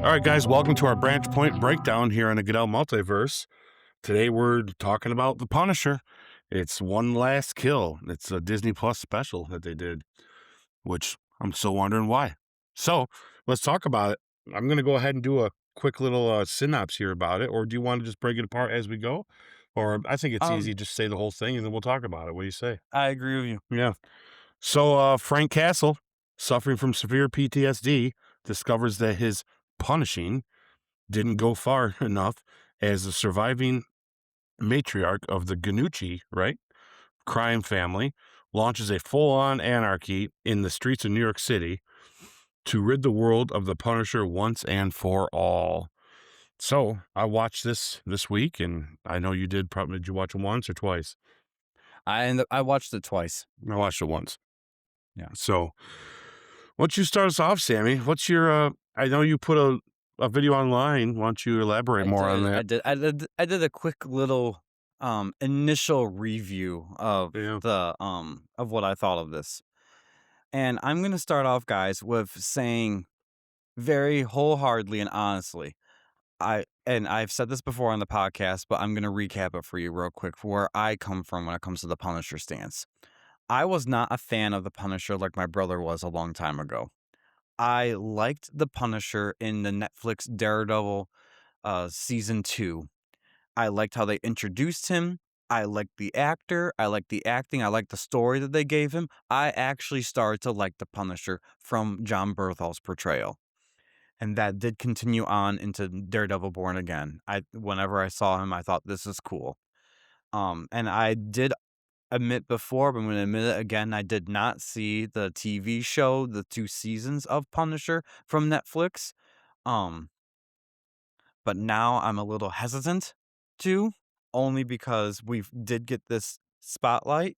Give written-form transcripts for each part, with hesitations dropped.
All right, guys, welcome to our Branchpoint breakdown here on the Goodell Multiverse. Today we're talking about The Punisher. It's One Last Kill. It's a Disney Plus special that they did, which I'm still wondering why. So let's talk about it. I'm going to go ahead and do a quick little synopsis here about it, or do you want to just break it apart as we go? Or I think it's easy, just say the whole thing and then we'll talk about it. What do you say? I agree with you. Yeah. So Frank Castle, suffering from severe PTSD, discovers that his punishing didn't go far enough as the surviving matriarch of the Ganucci, right, crime family, launches a full-on anarchy in the streets of New York City to rid the world of the Punisher once and for all. So I watched this week, and I know you did. Probably did you watch it once or twice? I watched it twice. I watched it once. Yeah. So why don't you start us off, Sammy? What's your? I know you put a video online. Why don't you elaborate more on that? I did a quick little initial review of Yeah. of what I thought of this. And I'm gonna start off, guys, with saying very wholeheartedly and honestly, I've said this before on the podcast, but I'm gonna recap it for you real quick for where I come from when it comes to the Punisher stance. I was not a fan of the Punisher like my brother was a long time ago. I liked the Punisher in the Netflix Daredevil season 2. I liked how they introduced him. I liked the actor. I liked the acting. I liked the story that they gave him. I actually started to like the Punisher from John Berthal's portrayal. And that did continue on into Daredevil Born Again. Whenever I saw him, I thought this is cool. And I did admit before, but I'm going to admit it again, I did not see the TV show, the 2 seasons of Punisher from Netflix. But now I'm a little hesitant to, only because we did get this spotlight,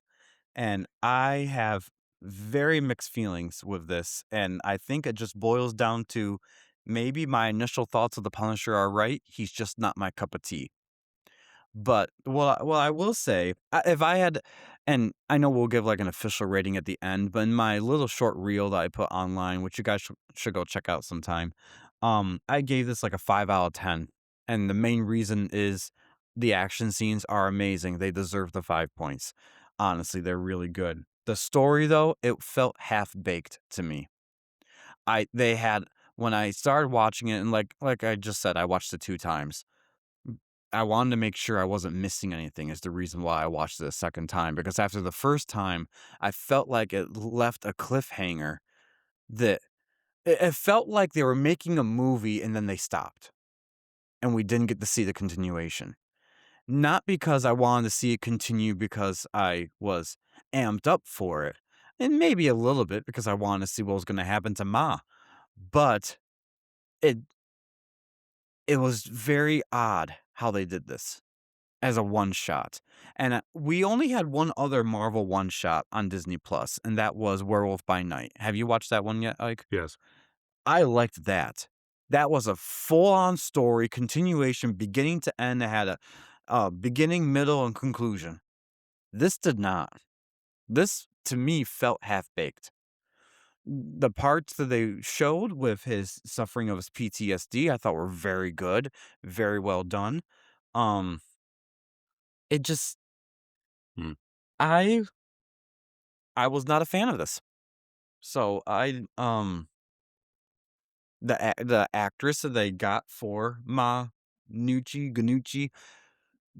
and I have very mixed feelings with this, and I think it just boils down to maybe my initial thoughts of the Punisher are right. He's just not my cup of tea. But well, I will say, if I had, and I know we'll give like an official rating at the end, but in my little short reel that I put online, which you guys should go check out sometime, I gave this like a 5 out of 10, and the main reason is the action scenes are amazing. They deserve the 5 points. Honestly, they're really good. The story, though, it felt half baked to me. They had when I started watching it, and like I just said, I watched it 2 times. I wanted to make sure I wasn't missing anything is the reason why I watched it a second time, because after the first time, I felt like it left a cliffhanger that it felt like they were making a movie and then they stopped, and we didn't get to see the continuation. Not because I wanted to see it continue because I was amped up for it, and maybe a little bit because I wanted to see what was gonna happen to Ma, but it it was very odd how they did this as a one shot. And we only had one other Marvel one shot on Disney Plus, and that was Werewolf by Night. Have you watched that one yet, Ike? Yes. I liked that. That was a full on story, continuation, beginning to end. It had a beginning, middle, and conclusion. This did not. This, to me, felt half baked. The parts that they showed with his suffering of his PTSD, I thought were very good, very well done. Um, it just Hmm. I I was not a fan of this. So the actress that they got for Ma Ganucci,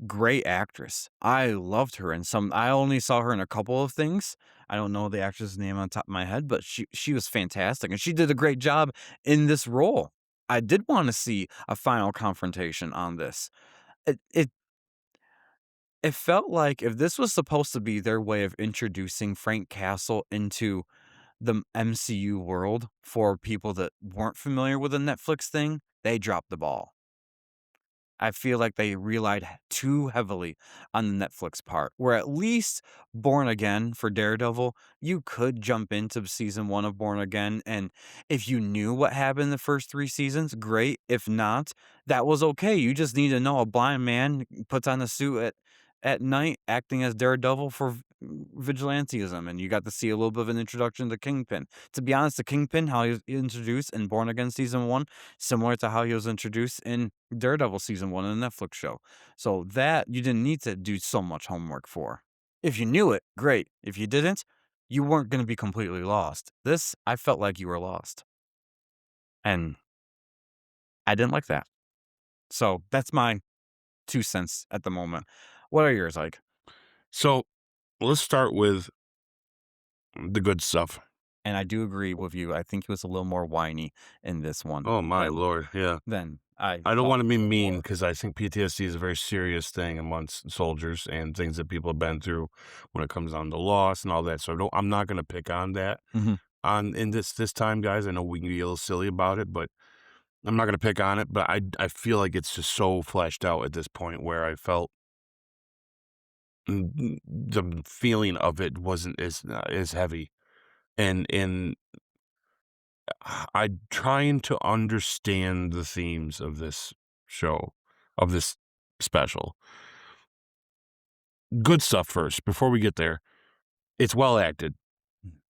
great actress. I loved her in some. I only saw her in a couple of things. I don't know the actress's name on top of my head, but she was fantastic, and she did a great job in this role. I did want to see a final confrontation on this. It it it felt like if this was supposed to be their way of introducing Frank Castle into the MCU world for people that weren't familiar with the Netflix thing, they dropped the ball. I feel like they relied too heavily on the Netflix part, where at least Born Again for Daredevil, you could jump into season 1 of Born Again, and if you knew what happened in the first 3 seasons, great. If not, that was okay. You just need to know a blind man puts on a suit at night acting as Daredevil for vigilantism, and you got to see a little bit of an introduction to Kingpin. To be honest, the Kingpin, how he was introduced in Born Again season 1, similar to how he was introduced in Daredevil season 1 in the Netflix show. So that you didn't need to do so much homework for. If you knew it, great. If you didn't, you weren't going to be completely lost. This, I felt like you were lost. And I didn't like that. So that's my 2 cents at the moment. What are yours like? So let's start with the good stuff. And I do agree with you. I think he was a little more whiny in this one Oh my Lord, yeah. than I I don't thought want to be mean before. because I think PTSD is a very serious thing amongst soldiers and things that people have been through when it comes down to loss and all that. So I'm not going to pick on that Mhm, in this time, guys. I know we can be a little silly about it, but I'm not going to pick on it. But I feel like it's just so fleshed out at this point where I felt the feeling of it wasn't as heavy, and I'm trying to understand the themes of this show, of this special. Good stuff first, before we get there. It's well acted.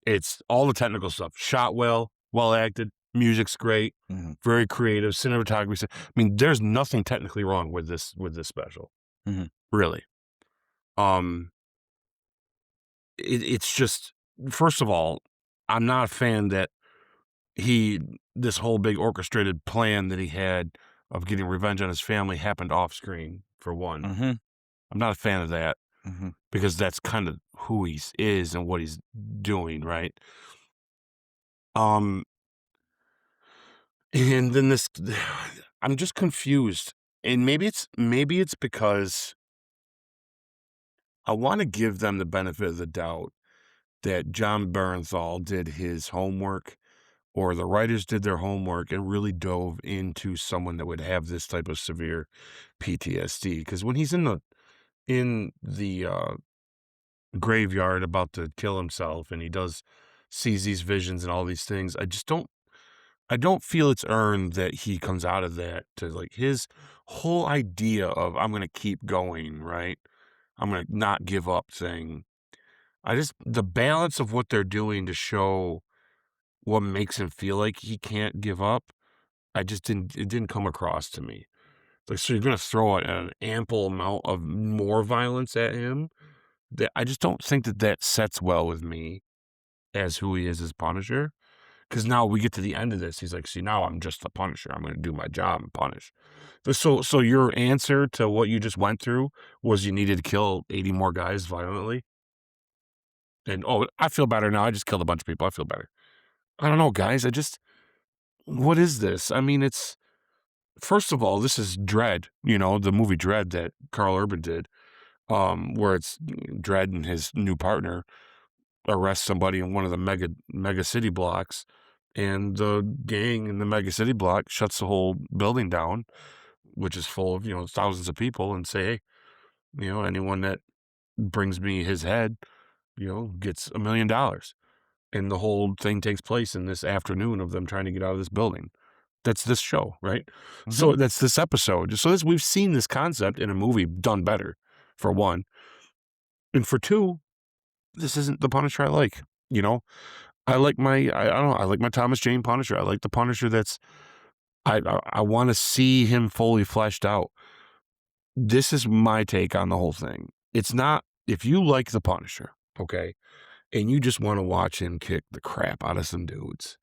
It's all the technical stuff. Shot well acted, music's great, mhm, very creative, cinematography. I mean, there's nothing technically wrong with this special, mhm, really. Um, it's just, first of all, I'm not a fan that he this whole big orchestrated plan that he had of getting revenge on his family happened off screen, for one. mhm, I'm not a fan of that mhm, because that's kind of who he is and what he's doing, right? Um, and then this, I'm just confused, and maybe it's because I want to give them the benefit of the doubt that John Bernthal did his homework or the writers did their homework and really dove into someone that would have this type of severe PTSD. Because when he's in the graveyard about to kill himself, and he sees these visions and all these things, I don't feel it's earned that he comes out of that to like his whole idea of I'm gonna keep going, right? I'm gonna not give up thing. The balance of what they're doing to show what makes him feel like he can't give up, it didn't come across to me. Like, so you're gonna throw an ample amount of more violence at him? That I just don't think that that sets well with me as who he is as Punisher. Because now we get to the end of this, he's like, "See, now I'm just the Punisher. I'm gonna do my job and punish." So your answer to what you just went through was you needed to kill 80 more guys violently? And, "Oh, I feel better now. I just killed a bunch of people. I feel better." I don't know, guys. What is this? I mean, first of all, this is Dread, the movie Dread that Carl Urban did, where it's Dread and his new partner arrest somebody in one of the mega city blocks, and the gang in the mega city block shuts the whole building down, which is full of thousands of people, and say, hey, anyone that brings me his head, gets $1 million, and the whole thing takes place in this afternoon of them trying to get out of this building. That's this show, right? mhm, So that's this episode. So we've seen this concept in a movie done better, for one, and for two, this isn't the Punisher I like. You know, I don't know, I like my Thomas Jane Punisher. I like the Punisher that's I wanna see him fully fleshed out. This is my take on the whole thing. It's not, if you like the Punisher, okay, and you just wanna watch him kick the crap out of some dudes,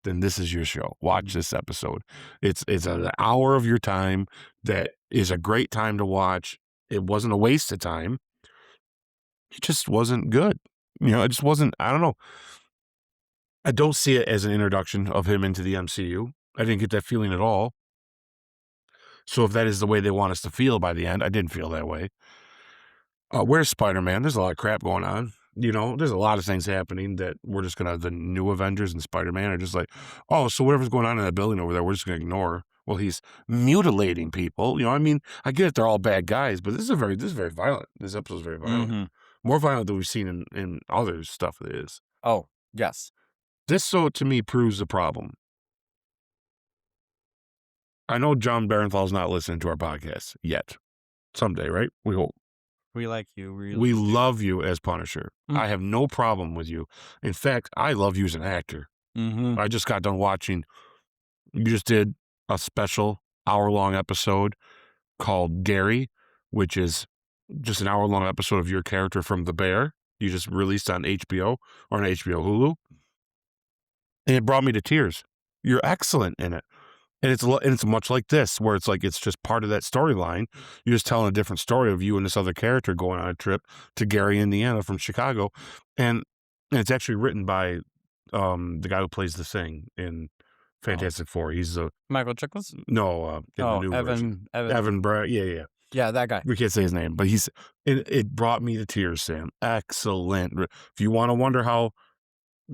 then this is your show. Watch mhm, this episode. It's an hour of your time that is a great time to watch. It wasn't a waste of time. It just wasn't good. It just wasn't, I don't know. I don't see it as an introduction of him into the MCU. I didn't get that feeling at all. So if that is the way they want us to feel by the end, I didn't feel that way. Where's Spider-Man? There's a lot of crap going on. There's a lot of things happening that we're just gonna, the new Avengers and Spider-Man are just like, oh, so whatever's going on in that building over there, we're just gonna ignore. Well, he's mutilating people. I mean, I get it, they're all bad guys, but this is very violent. This episode is very violent. mhm. More violent than we've seen in other stuff that is. Oh, yes. This, so to me, proves the problem. I know John Barenthal's not listening to our podcast yet. Someday, right? We hope. We like you. We We really do. love you as Punisher. Mm. I have no problem with you. In fact, I love you as an actor. Mm-hmm. I just got done watching. You just did a special hour-long episode called Gary, which is just an hour-long episode of your character from The Bear. You just released on HBO or on HBO Hulu, and it brought me to tears. You're excellent in it. And it's much like this, where it's like it's just part of that storyline. You're just telling a different story of you and this other character going on a trip to Gary, Indiana from Chicago. And it's actually written by the guy who plays the Thing in Fantastic Four. He's Michael Chiklis? in the new version. Evan Brad, yeah. Yeah, that guy. We can't say his name, but it brought me to tears, Sam. Excellent. If you want to wonder how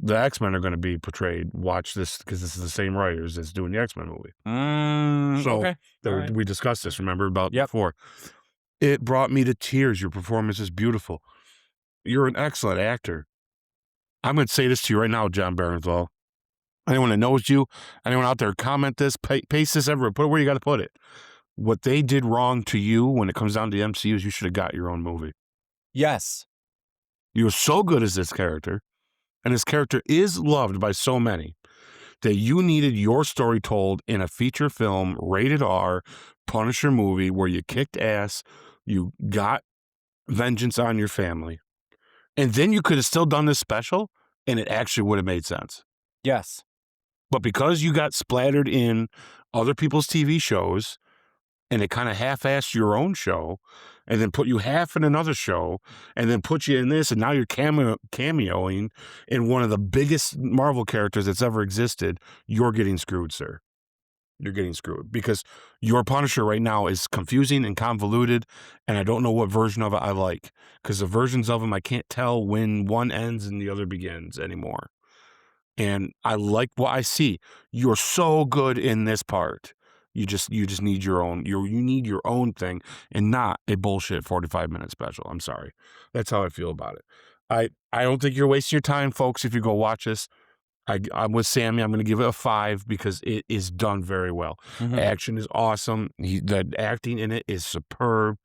the X-Men are going to be portrayed, watch this, because this is the same writers that's doing the X-Men movie. So okay. we discussed this, remember, about Yep. before. It brought me to tears. Your performance is beautiful. You're an excellent actor. I'm going to say this to you right now, John Barenthal. Anyone that knows you, anyone out there, comment this, paste this everywhere, put it where you got to put it. What they did wrong to you when it comes down to the MCU is you should have got your own movie. Yes. You were so good as this character, and this character is loved by so many, that you needed your story told in a feature film, rated R, Punisher movie where you kicked ass, you got vengeance on your family, and then you could have still done this special, and it actually would have made sense. Yes. But because you got splattered in other people's TV shows, and it kind of half-assed your own show, and then put you half in another show, and then put you in this, and now you're cameoing in one of the biggest Marvel characters that's ever existed, you're getting screwed, sir. You're getting screwed. Because your Punisher right now is confusing and convoluted, and I don't know what version of it I like. Because the versions of him, I can't tell when one ends and the other begins anymore. And I like what I see. You're so good in this part. You just need your own. You need your own thing, and not a bullshit 45-minute special. I'm sorry. That's how I feel about it. I don't think you're wasting your time, folks. If you go watch this, I'm with Sammy. I'm going to give it a 5 because it is done very well. Mhm. Action is awesome. The acting in it is superb.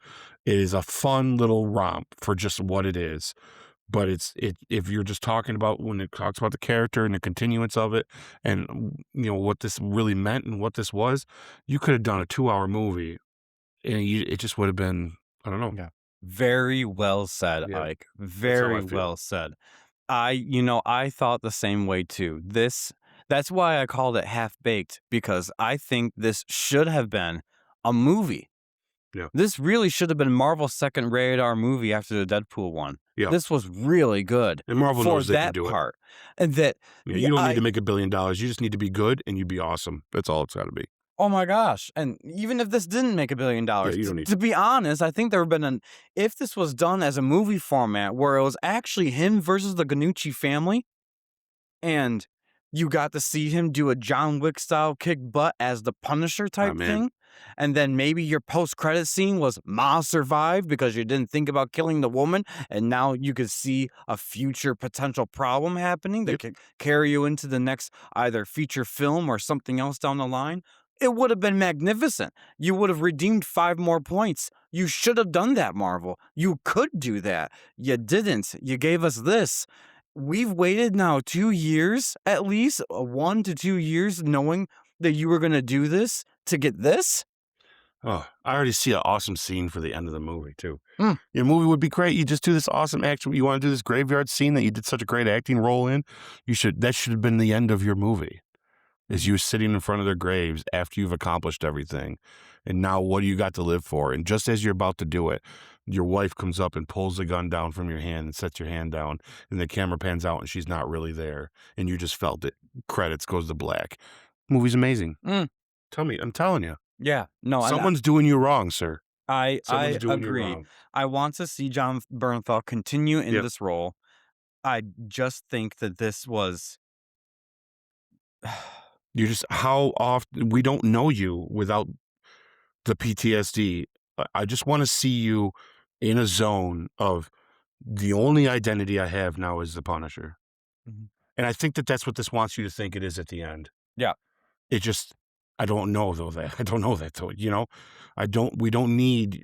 It is a fun little romp for just what it is. But if you're just talking about when it talks about the character and the continuance of it, and what this really meant and what this was, you could have done a 2-hour movie, and it just would have been, I don't know. Yeah. Very well said, Yeah, Ike. how I Very feel. well said. I thought the same way too. That's why I called it half baked, because I think this should have been a movie. Yeah. This really should have been Marvel's second rated R movie after the Deadpool one. Yeah. This was really good And Marvel for knows they can that do it. part. And that Yeah, you don't need to make $1 billion. You just need to be good, and you be awesome. That's all it's got to be. oh my gosh. And even if this didn't make $1 billion, you don't need to be honest, I think there would have been if this was done as a movie format where it was actually him versus the Ganucci family, and you got to see him do a John Wick style kick butt as the Punisher type man. thing. And then maybe your post-credit scene was Ma survived because you didn't think about killing the woman, and now you could see a future potential problem happening that could carry you into the next either feature film or something else down the line. It would have been magnificent. You would have redeemed 5 more points. You should have done that, Marvel. You could do that. You didn't. You gave us this. We've waited now 2 years, at least 1 to 2 years, knowing that you were going to do this to get this. Oh, I already see an awesome scene for the end of the movie too. Mm. Your movie would be great. You just do this awesome action. You want to do this graveyard scene that you did such a great acting role in. That should have been the end of your movie. Is you sitting in front of their graves after you've accomplished everything. And now what do you got to live for? And just as you're about to do it, your wife comes up and pulls the gun down from your hand and sets your hand down, and the camera pans out and she's not really there. And you just felt it. Credits goes to black. Movie's amazing. Tell me, I'm telling you. Yeah, no, Someone's doing you wrong, sir. I Someone's doing you agree. wrong. I want to see John Bernthal continue in this role. I just think that this was You just, how often, we don't know you without the PTSD. I just want to see you in a zone of the only identity I have now is the Punisher. Mhm. And I think that that's what this wants you to think it is at the end. Yeah. It just, I don't know though that I don't know that though.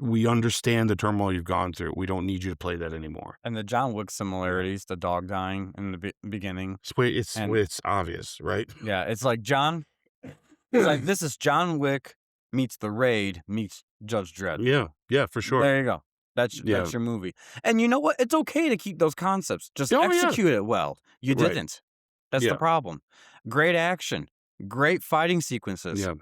We understand the turmoil you've gone through. We don't need you to play that anymore. And the John Wick Yeah. similarities, the dog dying in the beginning, and It's obvious, right? yeah, it's like it's like this is John Wick meets The Raid meets Judge Dredd. Yeah, yeah, for sure. There you go. Yeah. That's your movie. And you know what? It's okay to keep those concepts. Just Oh, yeah. execute it well. You Right. didn't. That's the Yeah. problem. Great action, great fighting sequences. Yeah.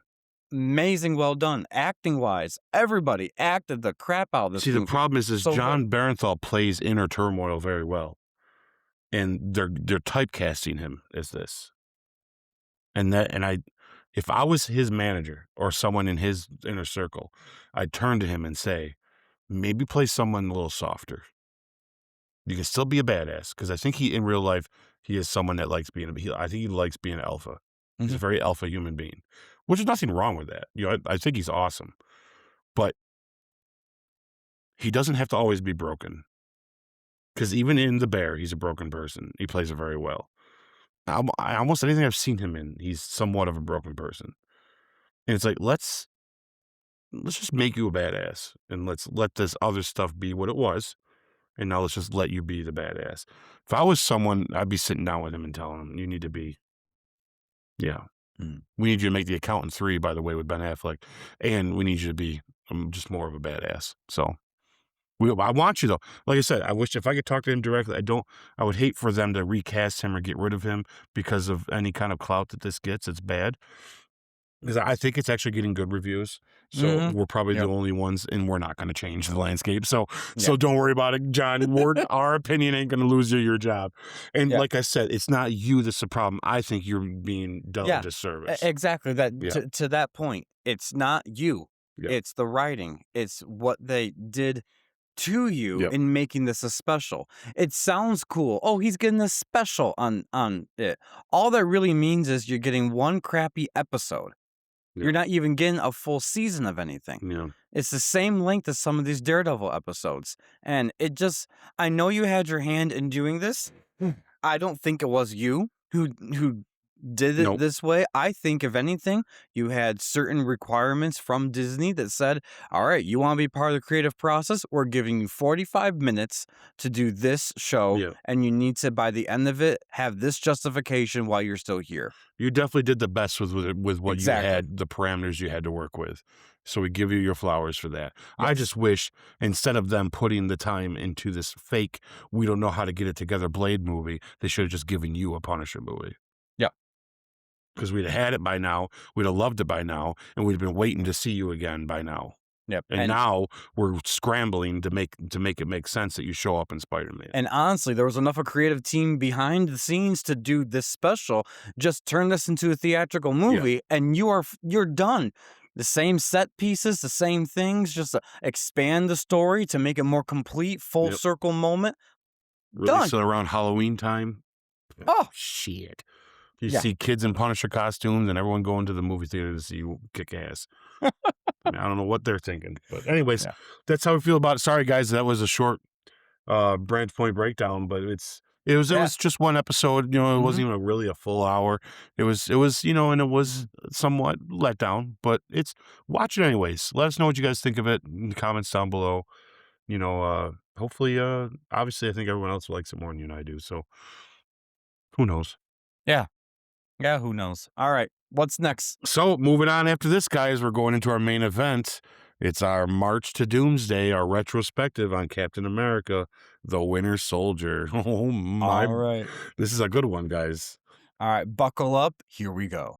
Amazing, well done. Acting wise, everybody acted the crap out of this See, the movie. problem is So good. John Barenthal plays inner turmoil very well, and they're typecasting him as this. If I was his manager or someone in his inner circle, I'd turn to him and say, maybe play someone a little softer. You can still be a badass, because I think in real life, he is someone that likes I think he likes being alpha. He's a Mhm. very alpha human being, which is nothing wrong with that. I think he's awesome, but he doesn't have to always be broken, because even in The Bear, he's a broken person. He plays it very well. Almost anything I've seen him in, he's somewhat of a broken person. And it's like, let's just make you a badass, and let's let this other stuff be what it was. And now let's just let you be the badass. If I was someone, I'd be sitting down with him and telling him, you need to be, yeah, Mm. we need you to make The Accountant 3, by the way, with Ben Affleck. And we need you to be just more of a badass. So I want you though. Like I said, I wish if I could talk to him directly, I would hate for them to recast him or get rid of him because of any kind of clout that this gets. It's bad. Because I think it's actually getting good reviews. So Mhm. we're probably the Yep. only ones, and we're not going to change the landscape. So Yeah. don't worry about it, John. Our opinion ain't going to lose you your job. And Yeah. like I said, it's not you that's the problem. I think you're being done a Yeah. disservice. Exactly. That Yeah. to that point, it's not you. Yeah. It's the writing. It's what they did to you Yep. in making this a special. It sounds cool. Oh, he's getting a special on it. All that really means is you're getting one crappy episode. Yeah. You're not even getting a full season of anything. Yeah. It's the same length as some of these Daredevil episodes. And I know you had your hand in doing this. I don't think it was you who did it Nope. this way. I think if anything, you had certain requirements from Disney that said, all right, you want to be part of the creative process? We're giving you 45 minutes to do this show. Yeah. And you need to, by the end of it, have this justification while you're still here. You definitely did the best with what Exactly. you had, the parameters you had to work with. So we give you your flowers for that. I Yes. just wish, instead of them putting the time into this fake, we don't know how to get it together Blade movie, they should have just given you a Punisher movie. Yeah. Because we'd have had it by now, we'd have loved it by now, and we'd have been waiting to see you again by now. Yep. And now we're scrambling to make it make sense that you show up in Spider-Man. And honestly, there was enough of a creative team behind the scenes to do this special. Just turn this into a theatrical movie, and you're done. The same set pieces, the same things, just to expand the story to make it more complete, full Yep. circle moment. Release Done. it around Halloween time. Oh, Shit. You Yeah. see kids in Punisher costumes and everyone going to the movie theater to see you kick ass. I mean, I don't know what they're thinking. But anyways, Yeah. that's how we feel about it. Sorry, guys, that was a short Branchpoint breakdown, but it was just one episode. It wasn't even really a full hour. It was, and it was somewhat let down, but watch it anyways. Let us know what you guys think of it in the comments down below. Hopefully, obviously I think everyone else likes it more than you and I do. So who knows? Yeah, who knows? All right, what's next? So moving on after this, guys, we're going into our main event. It's our March to Doomsday, our retrospective on Captain America, the Winter Soldier. Oh my. All right. This is a good one, guys. All right, buckle up. Here we go.